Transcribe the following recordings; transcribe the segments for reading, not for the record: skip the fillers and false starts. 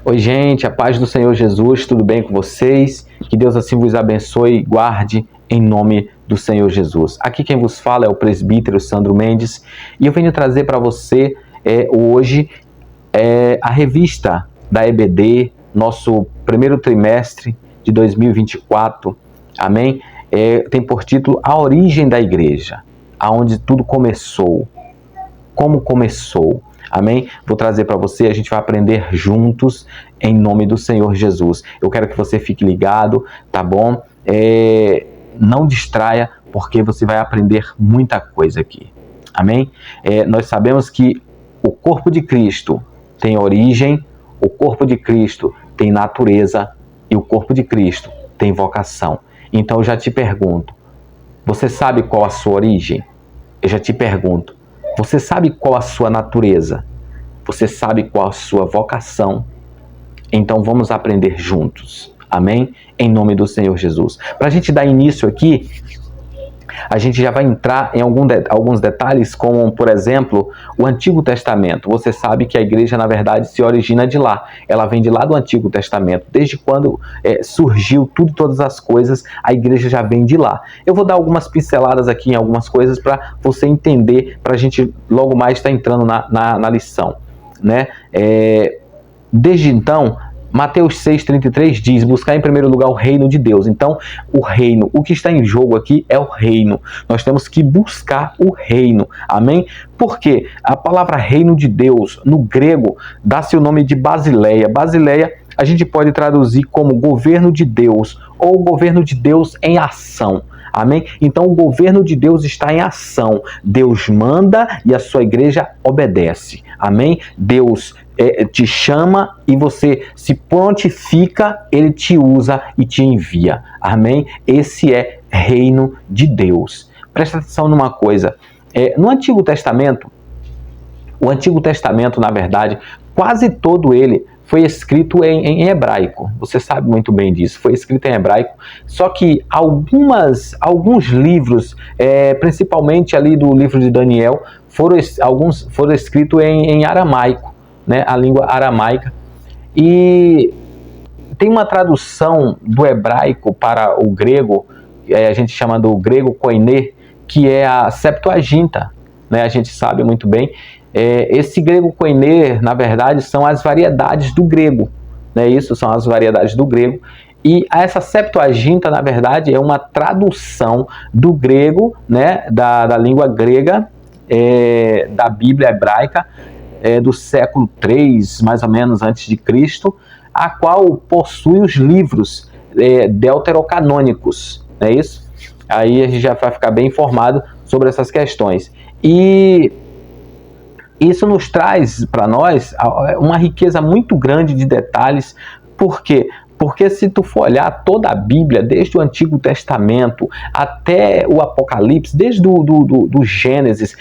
Oi, gente, a paz do Senhor Jesus, tudo bem com vocês? Que Deus assim vos abençoe e guarde em nome do Senhor Jesus. Aqui quem vos fala é o presbítero Sandro Mendes e eu venho trazer para você hoje a revista da EBD, nosso primeiro trimestre de 2024, amém? Tem por título A Origem da Igreja, aonde tudo começou, como começou. Amém? Vou trazer para você, a gente vai aprender juntos em nome do Senhor Jesus. Eu quero que você fique ligado, tá bom? Não distraia, porque você vai aprender muita coisa aqui. Amém? Nós sabemos que o corpo de Cristo tem origem, o corpo de Cristo tem natureza e o corpo de Cristo tem vocação. Então eu já te pergunto, você sabe qual a sua origem? Eu já te pergunto, você sabe qual a sua natureza? Você sabe qual a sua vocação? Então vamos aprender juntos. Amém? Em nome do Senhor Jesus. Para a gente dar início aqui, a gente já vai entrar em alguns detalhes, como, por exemplo, o Antigo Testamento. Você sabe que a igreja, na verdade, se origina de lá. Ela vem de lá do Antigo Testamento. Desde quando surgiu tudo, todas as coisas, a igreja já vem de lá. Eu vou dar algumas pinceladas aqui em algumas coisas para você entender, para a gente logo mais estar entrando na lição, né? Desde então, Mateus 6,33 diz, buscar em primeiro lugar o reino de Deus. Então, o reino, o que está em jogo aqui é o reino. Nós temos que buscar o reino. Amém? Por quê? A palavra reino de Deus, no grego, dá-se o nome de Basileia. Basileia, a gente pode traduzir como governo de Deus ou governo de Deus em ação. Amém? Então o governo de Deus está em ação. Deus manda e a sua igreja obedece. Amém? Deus te chama e você se prontifica, Ele te usa e te envia. Amém? Esse é reino de Deus. Presta atenção numa coisa. No Antigo Testamento, o Antigo Testamento, na verdade, quase todo ele foi escrito em hebraico. Você sabe muito bem disso. Foi escrito em hebraico. Só que alguns livros, principalmente ali do livro de Daniel, alguns foram escritos em aramaico, né? A língua aramaica. E tem uma tradução do hebraico para o grego, a gente chama do grego koiné, que é a Septuaginta, né? A gente sabe muito bem. Esse grego koiné, na verdade, são as variedades do grego, né? Isso são as variedades do grego. E essa Septuaginta, na verdade, é uma tradução do grego, né? Da língua grega, da Bíblia hebraica, do século III, mais ou menos, antes de Cristo, a qual possui os livros deuterocanônicos, não é isso? Aí a gente já vai ficar bem informado sobre essas questões. E isso nos traz para nós uma riqueza muito grande de detalhes. Por quê? Porque se tu for olhar toda a Bíblia, desde o Antigo Testamento até o Apocalipse, desde do Gênesis,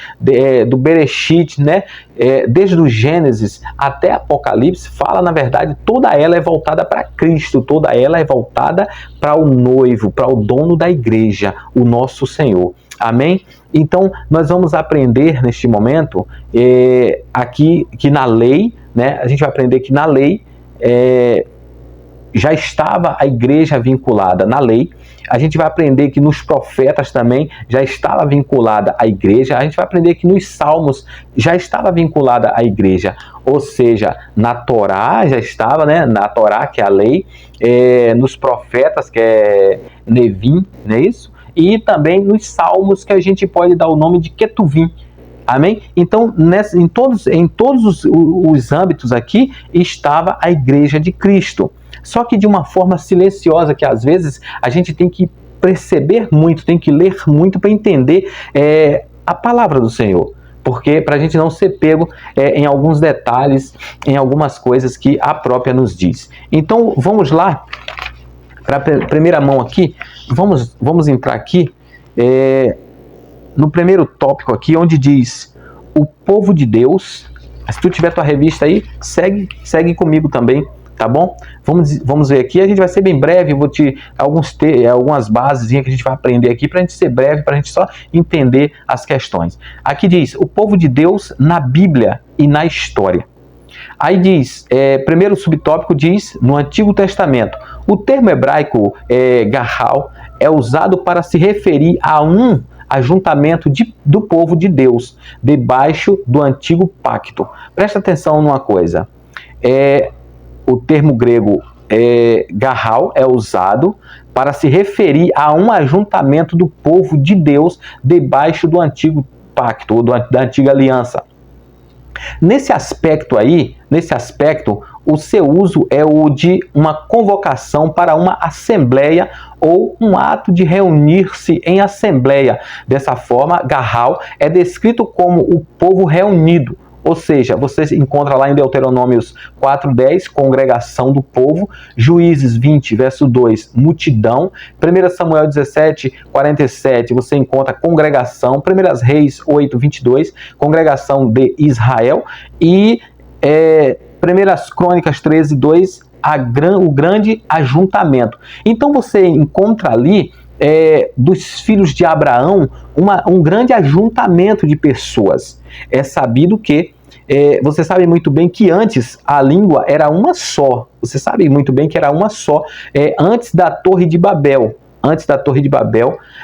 do Bereshit, né? Desde o Gênesis até Apocalipse, fala, na verdade, toda ela é voltada para Cristo, toda ela é voltada para o noivo, para o dono da igreja, o nosso Senhor. Amém? Então, nós vamos aprender neste momento aqui que na lei, né? A gente vai aprender que na lei já estava a igreja vinculada na lei. A gente vai aprender que nos profetas também já estava vinculada a igreja. A gente vai aprender que nos salmos já estava vinculada a igreja. Ou seja, na Torá já estava, né? Na Torá, que é a lei, nos profetas, que é Nevim, não é isso? E também nos salmos, que a gente pode dar o nome de Ketuvim. Amém? Então, em todos os âmbitos aqui, estava a igreja de Cristo. Só que de uma forma silenciosa, que às vezes a gente tem que perceber muito, tem que ler muito para entender a palavra do Senhor. Porque para a gente não ser pego em alguns detalhes, em algumas coisas que a própria nos diz. Então, vamos lá, para a primeira mão aqui, vamos entrar aqui no primeiro tópico aqui, onde diz o povo de Deus. Se tu tiver tua revista aí, segue comigo também, tá bom? Vamos ver aqui, a gente vai ser bem breve, eu vou te algumas bases que a gente vai aprender aqui, para a gente ser breve, para a gente só entender as questões. Aqui diz, o povo de Deus na Bíblia e na história. Aí diz, primeiro subtópico diz, no Antigo Testamento, o termo hebraico Gahal é usado para se referir a um ajuntamento do povo de Deus, debaixo do antigo pacto. Presta atenção numa coisa, o termo grego Gahal é usado para se referir a um ajuntamento do povo de Deus debaixo do antigo pacto, ou da antiga aliança. Nesse aspecto, o seu uso é o de uma convocação para uma assembleia ou um ato de reunir-se em assembleia. Dessa forma, Gahal é descrito como o povo reunido. Ou seja, você encontra lá em Deuteronômios 4:10, congregação do povo, Juízes 20, verso 2, multidão, 1 Samuel 17:47, você encontra congregação, 1 Reis 8:22, congregação de Israel, e 1 Crônicas 13:2, o grande ajuntamento. Então você encontra ali, dos filhos de Abraão, um grande ajuntamento de pessoas. É sabido que, você sabe muito bem que antes a língua era uma só. Você sabe muito bem que era uma só, antes da Torre de Babel.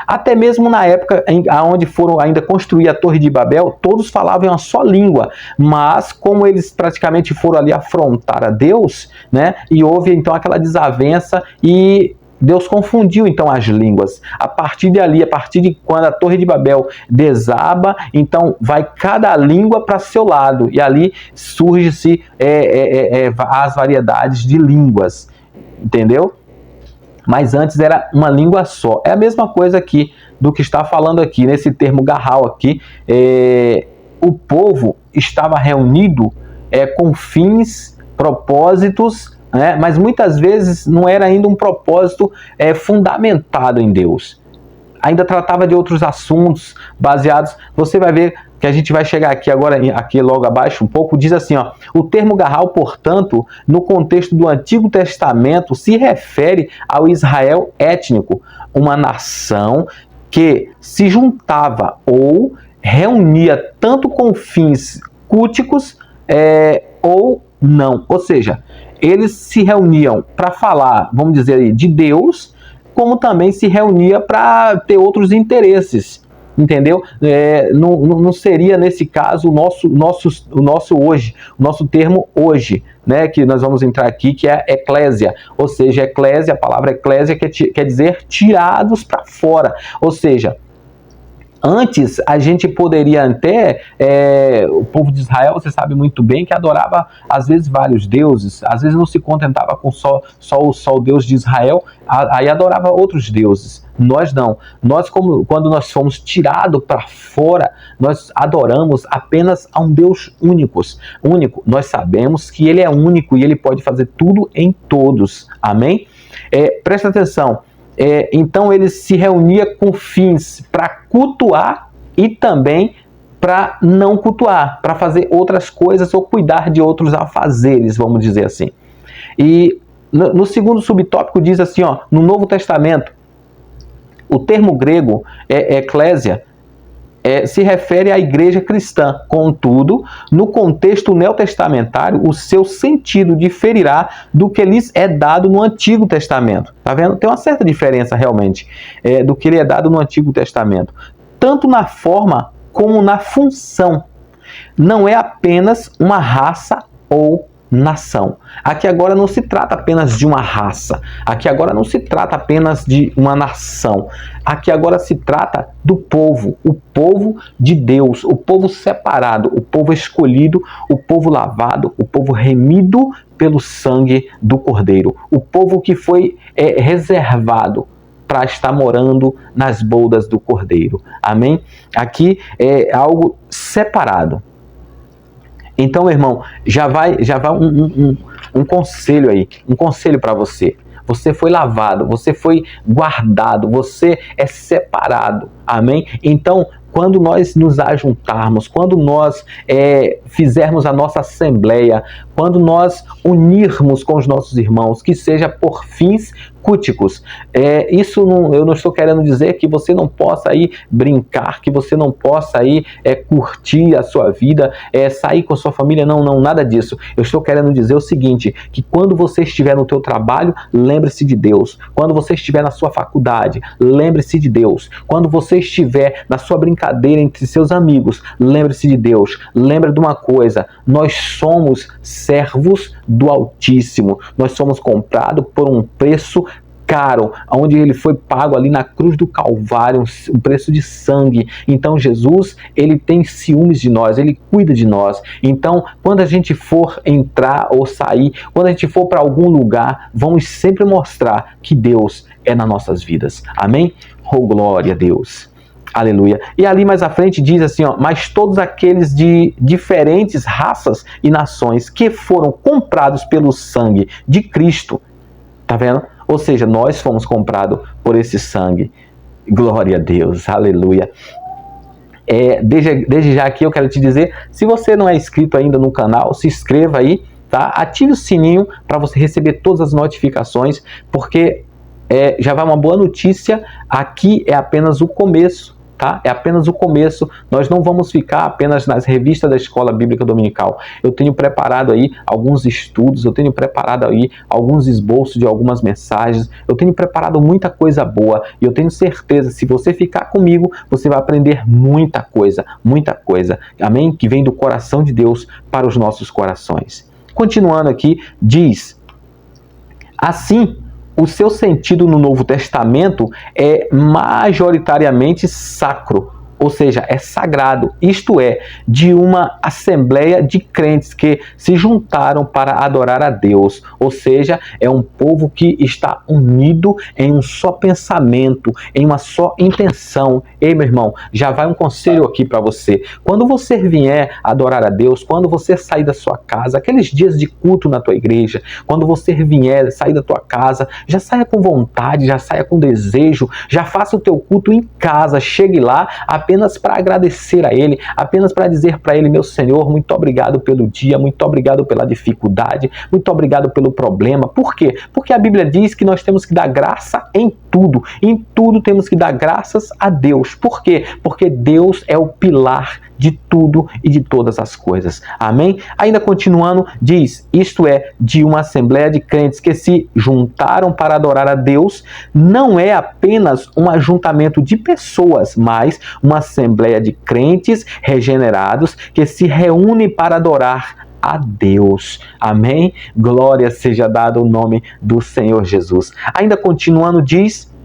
Até mesmo na época onde foram ainda construir a Torre de Babel, todos falavam uma só língua, mas como eles praticamente foram ali afrontar a Deus, né, e houve então aquela desavença e Deus confundiu então as línguas. A partir de quando a Torre de Babel desaba, então vai cada língua para seu lado, e ali surge-se as variedades de línguas, entendeu? Mas antes era uma língua só. É a mesma coisa aqui do que está falando aqui, nesse termo Gahal aqui. O povo estava reunido com fins, propósitos, mas muitas vezes não era ainda um propósito fundamentado em Deus. Ainda tratava de outros assuntos baseados. Você vai ver que a gente vai chegar aqui agora, aqui logo abaixo um pouco, diz assim, ó, o termo Gahal, portanto, no contexto do Antigo Testamento, se refere ao Israel étnico, uma nação que se juntava ou reunia tanto com fins culticos ou não. Ou seja, eles se reuniam para falar, vamos dizer aí, de Deus, como também se reunia para ter outros interesses, entendeu? Não seria nesse caso o nosso hoje, o nosso termo hoje, né, que nós vamos entrar aqui, que é eclésia. Ou seja, eclésia, a palavra eclésia quer dizer tirados para fora. Ou seja, antes, a gente poderia até, o povo de Israel, você sabe muito bem, que adorava, às vezes, vários deuses, às vezes não se contentava com só o Deus de Israel, aí adorava outros deuses. Nós não. Quando nós fomos tirados para fora, nós adoramos apenas a um Deus único. Nós sabemos que Ele é único e Ele pode fazer tudo em todos. Amém? Presta atenção. Então ele se reunia com fins para cultuar e também para não cultuar, para fazer outras coisas ou cuidar de outros afazeres, vamos dizer assim. E no segundo subtópico diz assim, ó, no Novo Testamento, o termo grego eclésia se refere à igreja cristã. Contudo, no contexto neotestamentário, o seu sentido diferirá do que lhes é dado no Antigo Testamento. Tá vendo? Tem uma certa diferença realmente do que lhe é dado no Antigo Testamento. Tanto na forma como na função. Não é apenas uma raça ou nação. Aqui agora não se trata apenas de uma raça. Aqui agora não se trata apenas de uma nação. Aqui agora se trata do povo, o povo de Deus, o povo separado, o povo escolhido, o povo lavado, o povo remido pelo sangue do Cordeiro. O povo que foi reservado para estar morando nas boldas do Cordeiro. Amém? Aqui é algo separado. Então, meu irmão, já vai um conselho aí, um conselho para você. Você foi lavado, você foi guardado, você é separado. Amém? Então, quando nós nos ajuntarmos, quando nós fizermos a nossa assembleia, quando nós unirmos com os nossos irmãos, que seja por fins cúticos. Eu não estou querendo dizer que você não possa aí brincar, que você não possa aí curtir a sua vida, sair com a sua família, não, nada disso. Eu estou querendo dizer o seguinte, que quando você estiver no teu trabalho, lembre-se de Deus. Quando você estiver na sua faculdade, lembre-se de Deus. Quando você estiver na sua brincadeira entre seus amigos, lembre-se de Deus. Lembre de uma coisa, nós somos servos do Altíssimo. Nós somos comprados por um preço caro, onde ele foi pago ali na cruz do Calvário, um preço de sangue. Então Jesus, ele tem ciúmes de nós, ele cuida de nós. Então, quando a gente for entrar ou sair, quando a gente for para algum lugar, vamos sempre mostrar que Deus é nas nossas vidas. Amém? Oh, glória a Deus. Aleluia. E ali mais à frente diz assim, mas todos aqueles de diferentes raças e nações que foram comprados pelo sangue de Cristo, tá vendo? Ou seja, nós fomos comprados por esse sangue. Glória a Deus, aleluia. Desde já aqui eu quero te dizer, se você não é inscrito ainda no canal, se inscreva aí, tá? Ative o sininho para você receber todas as notificações, porque já vai uma boa notícia, aqui é apenas o começo. Tá? É apenas o começo, nós não vamos ficar apenas nas revistas da Escola Bíblica Dominical. Eu tenho preparado aí alguns estudos, eu tenho preparado aí alguns esboços de algumas mensagens, eu tenho preparado muita coisa boa e eu tenho certeza, se você ficar comigo, você vai aprender muita coisa, amém? Que vem do coração de Deus para os nossos corações. Continuando aqui, diz, assim, o seu sentido no Novo Testamento é majoritariamente sacro, ou seja, é sagrado, isto é, de uma assembleia de crentes que se juntaram para adorar a Deus, ou seja, é um povo que está unido em um só pensamento, em uma só intenção. Ei, meu irmão, já vai um conselho aqui para você. Quando você vier adorar a Deus, quando você sair da sua casa, aqueles dias de culto na tua igreja, quando você vier sair da tua casa, já saia com vontade, já saia com desejo, já faça o teu culto em casa, chegue lá apenas para agradecer a Ele, apenas para dizer para Ele, meu Senhor, muito obrigado pelo dia, muito obrigado pela dificuldade, muito obrigado pelo problema. Por quê? Porque a Bíblia diz que nós temos que dar graça em tudo temos que dar graças a Deus. Por quê? Porque Deus é o pilar de tudo e de todas as coisas. Amém? Ainda continuando, diz, isto é, de uma assembleia de crentes que se juntaram para adorar a Deus, não é apenas um ajuntamento de pessoas, mas uma assembleia de crentes regenerados que se reúnem para adorar a Deus. Amém? Glória seja dada ao nome do Senhor Jesus. Ainda continuando, diz,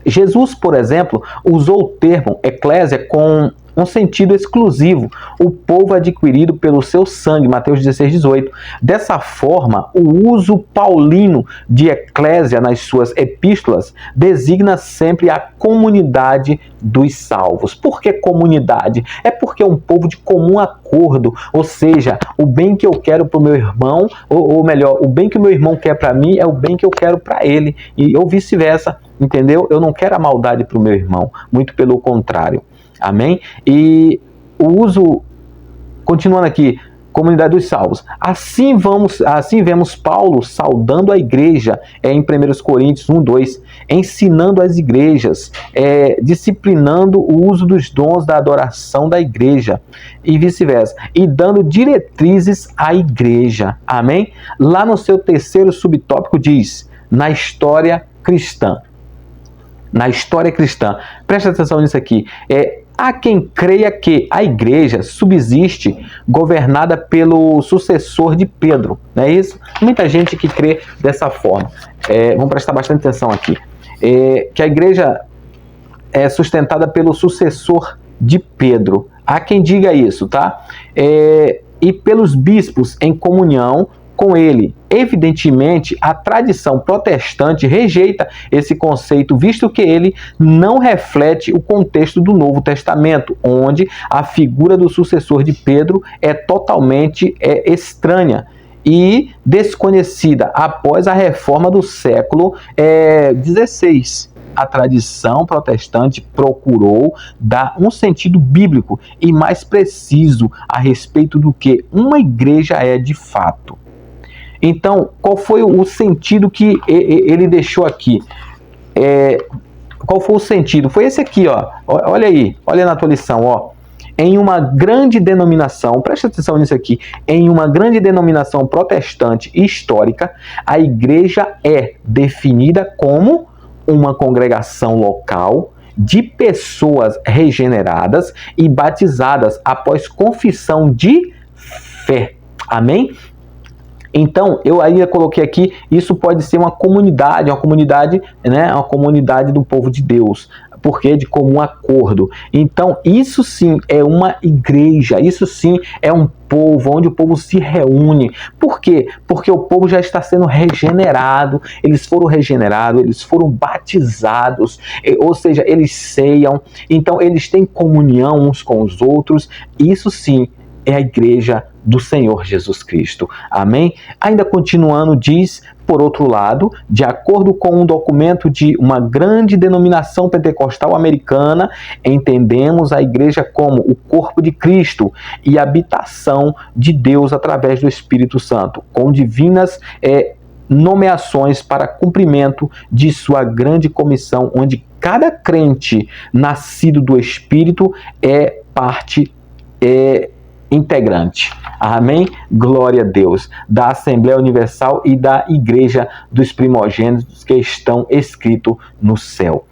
Jesus, por exemplo, usou o termo eclésia com um sentido exclusivo, o povo adquirido pelo seu sangue, Mateus 16, 18. Dessa forma, o uso paulino de eclésia nas suas epístolas designa sempre a comunidade dos salvos. Por que comunidade? É porque é um povo de comum acordo, ou seja, o bem que eu quero para o meu irmão, ou melhor, o bem que o meu irmão quer para mim é o bem que eu quero para ele, e ou vice-versa, entendeu? Eu não quero a maldade para o meu irmão, muito pelo contrário. Amém? E o uso, continuando aqui, comunidade dos salvos. Assim vemos Paulo saudando a igreja em 1 Coríntios 1, 2, ensinando as igrejas, disciplinando o uso dos dons da adoração da igreja e vice-versa, e dando diretrizes à igreja. Amém? Lá no seu terceiro subtópico diz, na história cristã. Na história cristã. Presta atenção nisso aqui. Há quem creia que a igreja subsiste governada pelo sucessor de Pedro. Não é isso? Muita gente que crê dessa forma. Vamos prestar bastante atenção aqui. Que a igreja é sustentada pelo sucessor de Pedro. Há quem diga isso, tá? E pelos bispos em comunhão com ele. Evidentemente, a tradição protestante rejeita esse conceito, visto que ele não reflete o contexto do Novo Testamento, onde a figura do sucessor de Pedro é totalmente estranha e desconhecida após a reforma do século XVI. a tradição protestante procurou dar um sentido bíblico e mais preciso a respeito do que uma igreja é de fato. Então, qual foi o sentido que ele deixou aqui? Qual foi o sentido? Foi esse aqui, ó. Olha aí, olha na tua lição, ó. Em uma grande denominação, preste atenção nisso aqui, em uma grande denominação protestante histórica, a igreja é definida como uma congregação local de pessoas regeneradas e batizadas após confissão de fé. Amém? Então, eu ainda coloquei aqui, isso pode ser uma comunidade, né, uma comunidade do povo de Deus, porque de comum acordo. Então, isso sim é uma igreja, isso sim é um povo, onde o povo se reúne. Por quê? Porque o povo já está sendo regenerado, eles foram batizados, ou seja, eles ceiam, então eles têm comunhão uns com os outros, isso sim é a igreja do Senhor Jesus Cristo. Amém? Ainda continuando, diz, por outro lado, de acordo com um documento de uma grande denominação pentecostal americana, entendemos a igreja como o corpo de Cristo e a habitação de Deus através do Espírito Santo, com divinas nomeações para cumprimento de sua grande comissão, onde cada crente nascido do Espírito é parte integrante. Amém? Glória a Deus. Da Assembleia Universal e da Igreja dos Primogênitos que estão escritos no céu.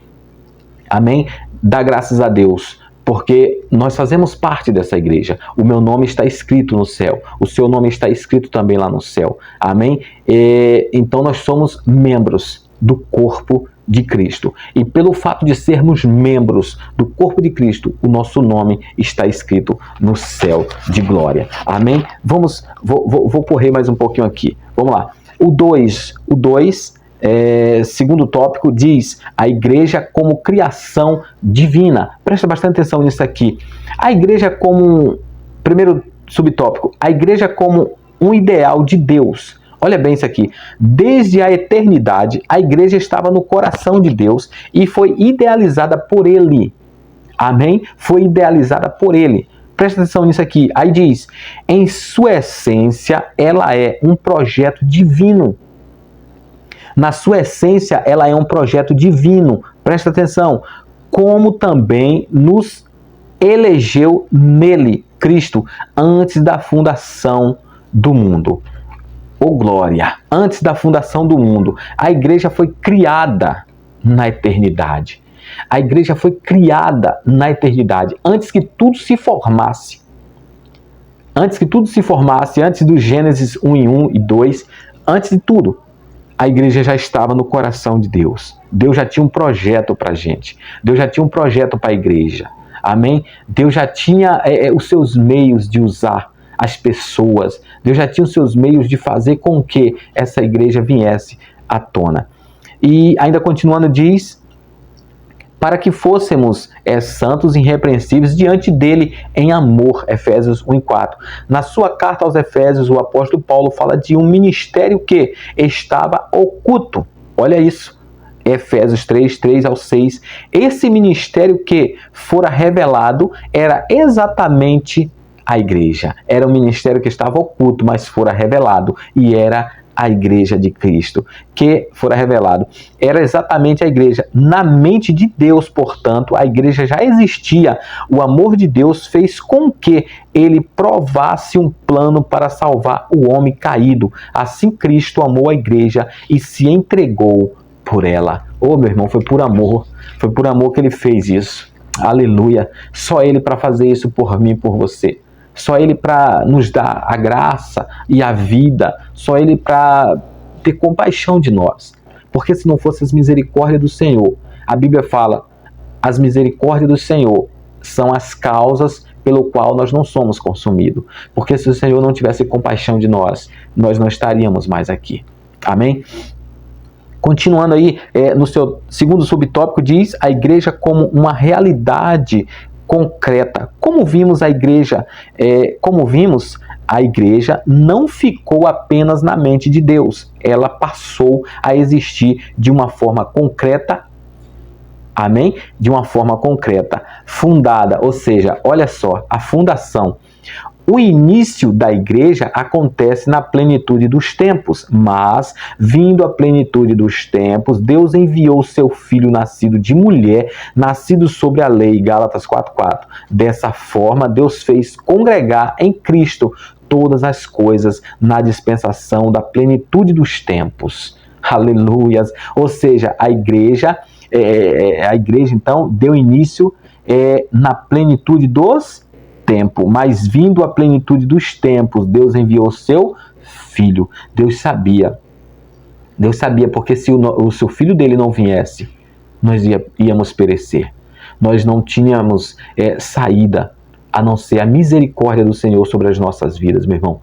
Amém? Dá graças a Deus, porque nós fazemos parte dessa igreja. O meu nome está escrito no céu. O seu nome está escrito também lá no céu. Amém? Então nós somos membros do corpo de Cristo. E pelo fato de sermos membros do corpo de Cristo, o nosso nome está escrito no céu de glória. Amém? Vou correr mais um pouquinho aqui. Vamos lá. O 2, segundo tópico, diz a igreja como criação divina. Presta bastante atenção nisso aqui. A igreja como, primeiro subtópico, a igreja como um ideal de Deus. Olha bem isso aqui. Desde a eternidade, a igreja estava no coração de Deus e foi idealizada por Ele. Amém? Foi idealizada por Ele. Presta atenção nisso aqui. Aí diz, em sua essência, ela é um projeto divino. Na sua essência, ela é um projeto divino. Presta atenção. Como também nos elegeu nele, Cristo, antes da fundação do mundo. Oh, glória! Antes da fundação do mundo, a igreja foi criada na eternidade. A igreja foi criada na eternidade, antes que tudo se formasse. Antes que tudo se formasse, antes do Gênesis 1 e 2, antes de tudo, a igreja já estava no coração de Deus. Deus já tinha um projeto para a gente. Deus já tinha um projeto para a igreja. Amém? Deus já tinha os seus meios de usar as pessoas. Deus já tinha os seus meios de fazer com que essa igreja viesse à tona. E ainda continuando diz, para que fôssemos santos e irrepreensíveis diante dele em amor, Efésios 1:4. Na sua carta aos Efésios, o apóstolo Paulo fala de um ministério que estava oculto. Olha isso. Efésios 3:3-6. Esse ministério que fora revelado era exatamente a igreja. Era um ministério que estava oculto, mas fora revelado, e era a igreja de Cristo, que fora revelado. Era exatamente a igreja. Na mente de Deus, portanto, a igreja já existia. O amor de Deus fez com que ele provasse um plano para salvar o homem caído. Assim Cristo amou a igreja e se entregou por ela. Oh, meu irmão, foi por amor. Foi por amor que ele fez isso. Aleluia. Só ele para fazer isso por mim e por você. Só Ele para nos dar a graça e a vida. Só Ele para ter compaixão de nós. Porque se não fosse as misericórdias do Senhor, a Bíblia fala, as misericórdias do Senhor são as causas pelo qual nós não somos consumidos. Porque se o Senhor não tivesse compaixão de nós, nós não estaríamos mais aqui. Amém? Continuando aí, no seu segundo subtópico, diz a igreja como uma realidade concreta. Como vimos, a igreja não ficou apenas na mente de Deus. Ela passou a existir de uma forma concreta Amém? De uma forma concreta, fundada, ou seja, olha só, a fundação. O início da igreja acontece na plenitude dos tempos, mas, vindo a plenitude dos tempos, Deus enviou seu Filho nascido de mulher, nascido sobre a lei, Gálatas 4:4. Dessa forma, Deus fez congregar em Cristo todas as coisas na dispensação da plenitude dos tempos. Aleluias! Ou seja, a igreja então deu início na plenitude dos tempos, mas vindo a plenitude dos tempos, Deus enviou seu Filho. Deus sabia porque se o seu Filho dele não viesse, nós íamos perecer. Nós não tínhamos saída, a não ser a misericórdia do Senhor sobre as nossas vidas, meu irmão.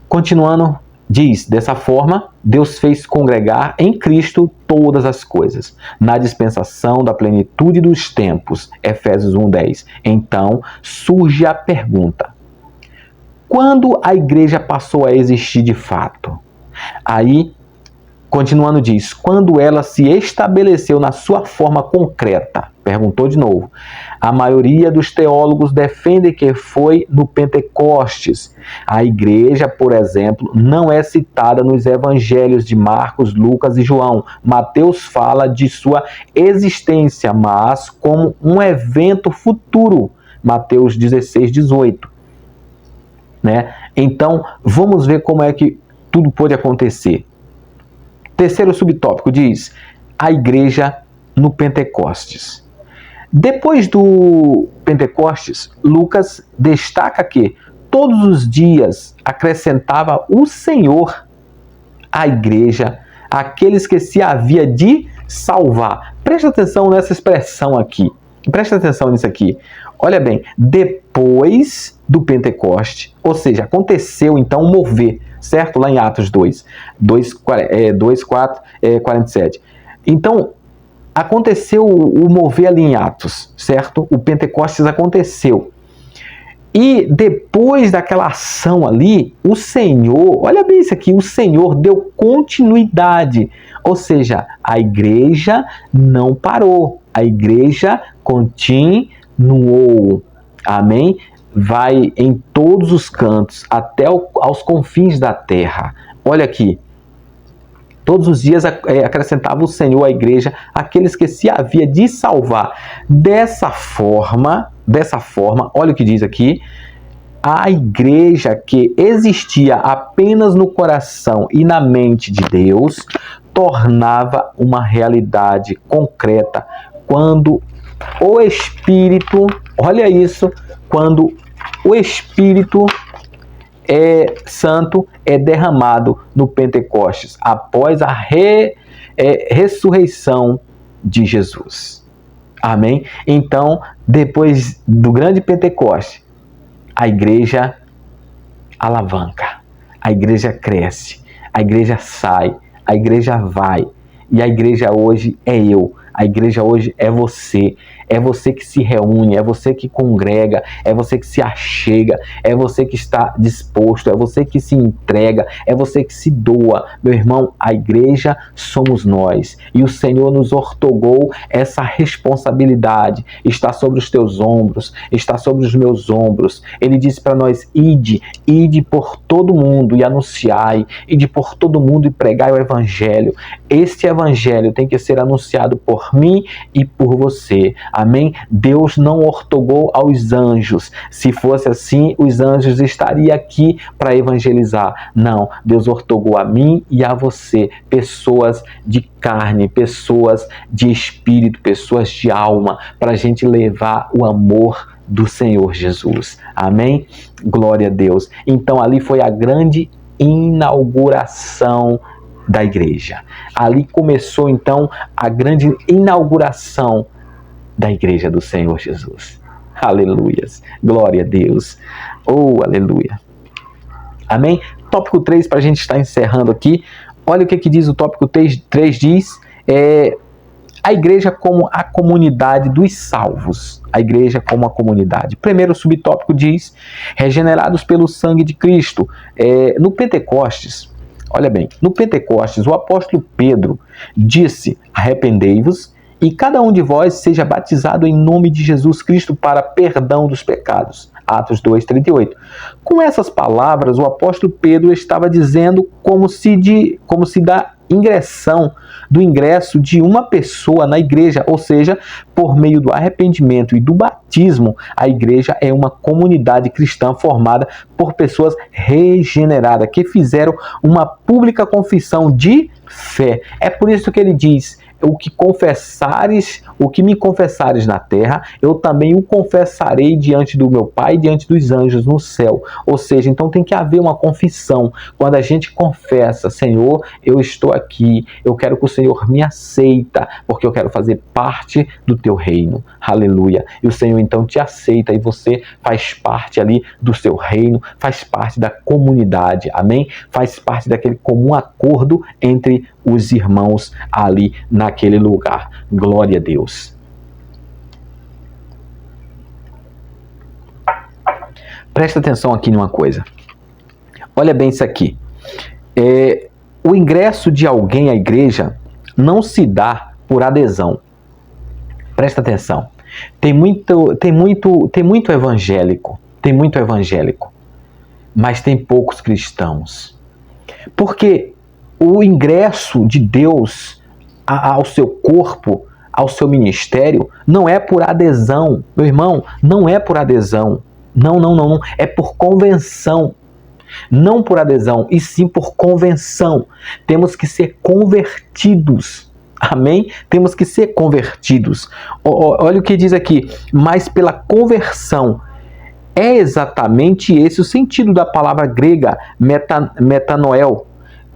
Continuando, diz, dessa forma, Deus fez congregar em Cristo todas as coisas, na dispensação da plenitude dos tempos, Efésios 1:10. Então, surge a pergunta: quando a igreja passou a existir de fato? Aí, continuando diz, quando ela se estabeleceu na sua forma concreta. Perguntou de novo. A maioria dos teólogos defende que foi no Pentecostes. A igreja, por exemplo, não é citada nos evangelhos de Marcos, Lucas e João. Mateus fala de sua existência, mas como um evento futuro. Mateus 16:18. Né? Então, vamos ver como é que tudo pode acontecer. Terceiro subtópico diz, a igreja no Pentecostes. Depois do Pentecostes, Lucas destaca que todos os dias acrescentava o Senhor à igreja aqueles que se havia de salvar. Presta atenção nessa expressão aqui. Presta atenção nisso aqui. Olha bem, depois do Pentecoste, ou seja, aconteceu então um mover, certo? Lá em Atos 2:4-47. Então, aconteceu o mover ali em Atos, certo? O Pentecostes aconteceu. E depois daquela ação ali, o Senhor, olha bem isso aqui, o Senhor deu continuidade. Ou seja, a igreja não parou, a igreja continuou. Amém? Vai em todos os cantos, até aos confins da terra. Olha aqui. Todos os dias acrescentava o Senhor à igreja aqueles que se havia de salvar. Dessa forma, olha o que diz aqui, a igreja que existia apenas no coração e na mente de Deus, tornava uma realidade concreta quando o Espírito, olha isso, quando o Espírito Santo é derramado no Pentecostes, após a ressurreição de Jesus. Amém? Então, depois do grande Pentecoste, a igreja alavanca, a igreja cresce, a igreja sai, a igreja vai. E a igreja hoje é eu, a igreja hoje é você que se reúne, é você que congrega, é você que se achega, é você que está disposto, é você que se entrega, é você que se doa. Meu irmão, a igreja somos nós e o Senhor nos ortogou essa responsabilidade, está sobre os teus ombros, está sobre os meus ombros. Ele disse para nós, ide por todo mundo e anunciai, ide por todo mundo e pregai o evangelho. Este evangelho tem que ser anunciado por mim e por você. Amém? Deus não ortogou aos anjos. Se fosse assim, os anjos estariam aqui para evangelizar. Não, Deus ortogou a mim e a você, pessoas de carne, pessoas de espírito, pessoas de alma, para a gente levar o amor do Senhor Jesus. Amém? Glória a Deus. Então ali foi a grande inauguração da igreja. Ali começou então a grande inauguração da igreja do Senhor Jesus. Aleluias. Glória a Deus. Oh, aleluia. Amém? Tópico 3, para a gente estar encerrando aqui. Olha o que diz o tópico 3 diz. A igreja como a comunidade dos salvos. A igreja como a comunidade. Primeiro subtópico diz, regenerados pelo sangue de Cristo. No Pentecostes, olha bem, no Pentecostes, o apóstolo Pedro disse, arrependei-vos e cada um de vós seja batizado em nome de Jesus Cristo para perdão dos pecados. Atos 2:38. Com essas palavras, o apóstolo Pedro estava dizendo como se do ingresso de uma pessoa na igreja, ou seja, por meio do arrependimento e do batismo, a igreja é uma comunidade cristã formada por pessoas regeneradas, que fizeram uma pública confissão de fé. É por isso que ele diz: o que me confessares na terra, eu também o confessarei diante do meu Pai e diante dos anjos no céu. Ou seja, então tem que haver uma confissão. Quando a gente confessa: Senhor, eu estou aqui, eu quero que o Senhor me aceita, porque eu quero fazer parte do teu reino. Aleluia. E o Senhor então te aceita e você faz parte ali do seu reino, faz parte da comunidade. Amém? Faz parte daquele comum acordo entre os irmãos ali naquele lugar. Glória a Deus. Presta atenção aqui numa coisa. Olha bem isso aqui. O ingresso de alguém à igreja não se dá por adesão. Presta atenção. Tem muito evangélico, mas tem poucos cristãos. Porque o ingresso de Deus ao seu corpo, ao seu ministério, não é por adesão. Meu irmão, não é por adesão. Não. É por convenção. Não por adesão, e sim por convenção. Temos que ser convertidos. Amém? Temos que ser convertidos. Olha o que diz aqui. Mas pela conversão. É exatamente esse o sentido da palavra grega metanoel,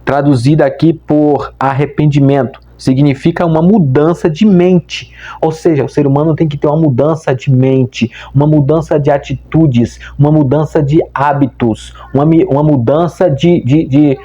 traduzida aqui por arrependimento. Significa uma mudança de mente. Ou seja, o ser humano tem que ter uma mudança de mente, uma mudança de atitudes, uma mudança de hábitos, uma mudança de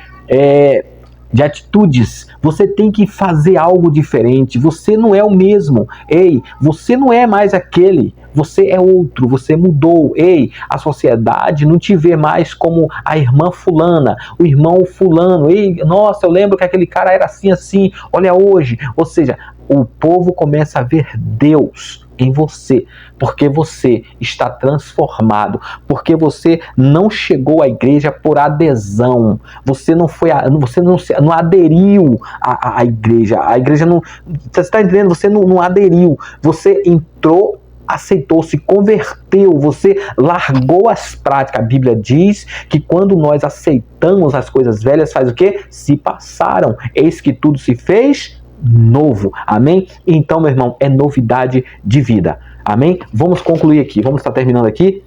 atitudes. Você tem que fazer algo diferente. Você não é o mesmo. Ei, você não é mais aquele. Você é outro, você mudou. Ei, a sociedade não te vê mais como a irmã fulana, o irmão fulano. Ei, nossa, eu lembro que aquele cara era assim. Olha hoje. Ou seja, o povo começa a ver Deus em você, porque você está transformado, porque você não chegou à igreja por adesão, você não aderiu à igreja, a igreja não, você está entendendo? Você não aderiu, você entrou, aceitou, se converteu, você largou as práticas. A Bíblia diz que quando nós aceitamos as coisas velhas, faz o quê? Se passaram, eis que tudo se fez novo. Amém? Então, meu irmão, é novidade de vida. Amém? Vamos concluir aqui, vamos estar terminando aqui.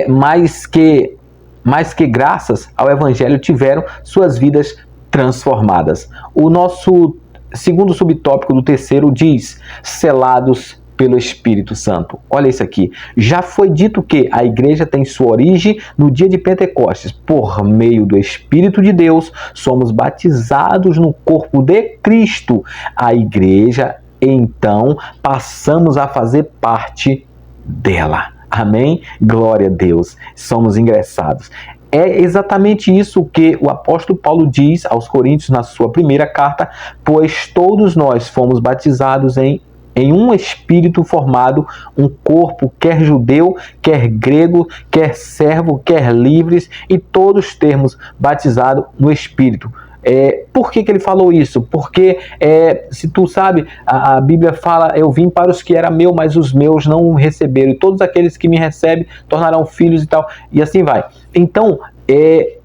Mais que graças ao Evangelho tiveram suas vidas transformadas. O nosso segundo subtópico do terceiro diz: selados pelo Espírito Santo. Olha isso aqui. Já foi dito que a igreja tem sua origem no dia de Pentecostes. Por meio do Espírito de Deus, somos batizados no corpo de Cristo. A igreja, então, passamos a fazer parte dela. Amém? Glória a Deus. Somos ingressados. É exatamente isso que o apóstolo Paulo diz aos Coríntios na sua primeira carta: pois todos nós fomos batizados em um espírito formado, um corpo, quer judeu, quer grego, quer servo, quer livres, e todos termos batizado no espírito. Por que ele falou isso? Porque, se tu sabe, a Bíblia fala: eu vim para os que era meu, mas os meus não receberam, e todos aqueles que me recebem tornarão filhos e tal, e assim vai. Então,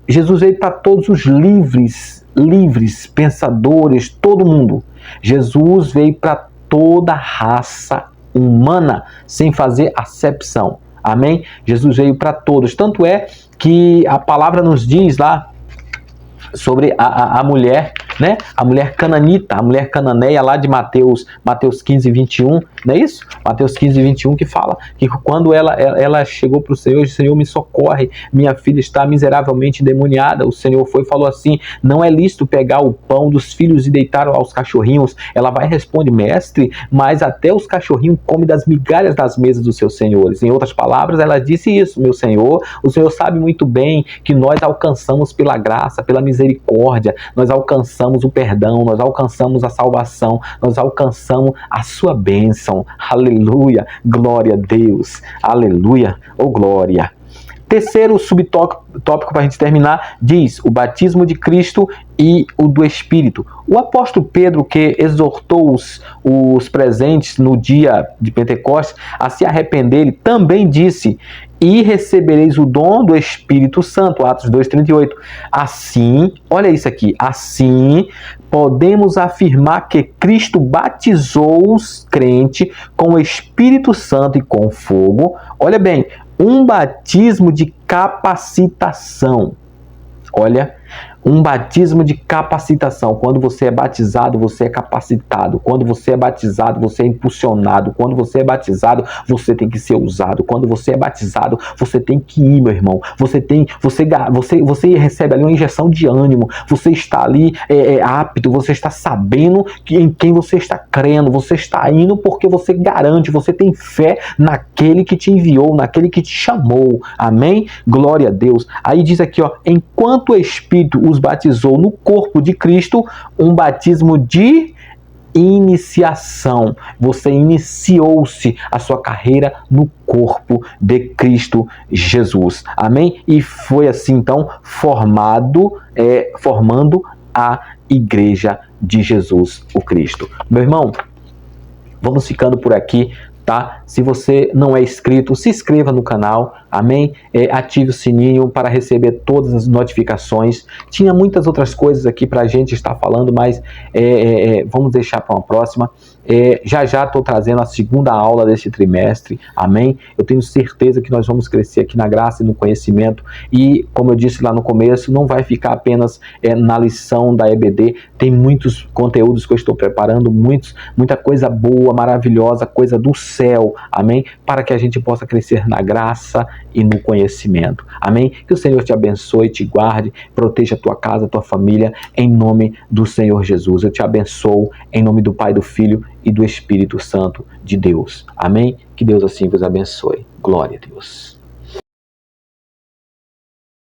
Jesus veio para todos os livres, pensadores, todo mundo. Jesus veio para toda a raça humana, sem fazer acepção. Amém? Jesus veio para todos. Tanto é que a palavra nos diz lá sobre a mulher, né? A mulher cananita, a mulher cananeia lá de Mateus 15, 21, não é isso? Mateus 15, 21 que fala que quando ela chegou para o Senhor me socorre, minha filha está miseravelmente endemoniada. O Senhor foi e falou assim, não é lícito pegar o pão dos filhos e deitar aos cachorrinhos. Ela vai e responde, mestre, mas até os cachorrinhos comem das migalhas das mesas dos seus senhores. Em outras palavras, ela disse isso, meu Senhor, o Senhor sabe muito bem que nós alcançamos pela graça, pela misericórdia, nós alcançamos o perdão, nós alcançamos a salvação, nós alcançamos a sua bênção. Aleluia, glória a Deus, aleluia, oh glória. Terceiro subtópico para a gente terminar, diz o batismo de Cristo e o do Espírito. O apóstolo Pedro, que exortou os presentes no dia de Pentecostes a se arrependerem, também disse, e recebereis o dom do Espírito Santo, Atos 2,38. Assim, olha isso aqui, assim podemos afirmar que Cristo batizou os crentes com o Espírito Santo e com fogo. Olha bem, um batismo de capacitação. Olha, um batismo de capacitação. Quando você é batizado, você é capacitado. Quando você é batizado, você é impulsionado. Quando você é batizado, você tem que ser usado. Quando você é batizado, você tem que ir, meu irmão. Você recebe ali uma injeção de ânimo. Você está ali apto. Você está sabendo em quem você está crendo. Você está indo porque você garante. Você tem fé naquele que te enviou, naquele que te chamou. Amém? Glória a Deus. Aí diz aqui, ó, enquanto o Espírito os batizou no corpo de Cristo, um batismo de iniciação. Você iniciou-se a sua carreira no corpo de Cristo Jesus. Amém? E foi assim, então, formando a Igreja de Jesus, o Cristo. Meu irmão, vamos ficando por aqui, tá? Se você não é inscrito, se inscreva no canal, amém? Ative o sininho para receber todas as notificações. Tinha muitas outras coisas aqui para a gente estar falando, mas vamos deixar para uma próxima. Já estou trazendo a segunda aula deste trimestre, amém? Eu tenho certeza que nós vamos crescer aqui na graça e no conhecimento, e como eu disse lá no começo, não vai ficar apenas na lição da EBD, tem muitos conteúdos que eu estou preparando, muita coisa boa, maravilhosa, coisa do céu, amém? Para que a gente possa crescer na graça e no conhecimento, amém? Que o Senhor te abençoe, te guarde, proteja a tua casa, a tua família, em nome do Senhor Jesus. Eu te abençoo em nome do Pai, do Filho e do Espírito Santo de Deus, amém? Que Deus assim vos abençoe. Glória a Deus.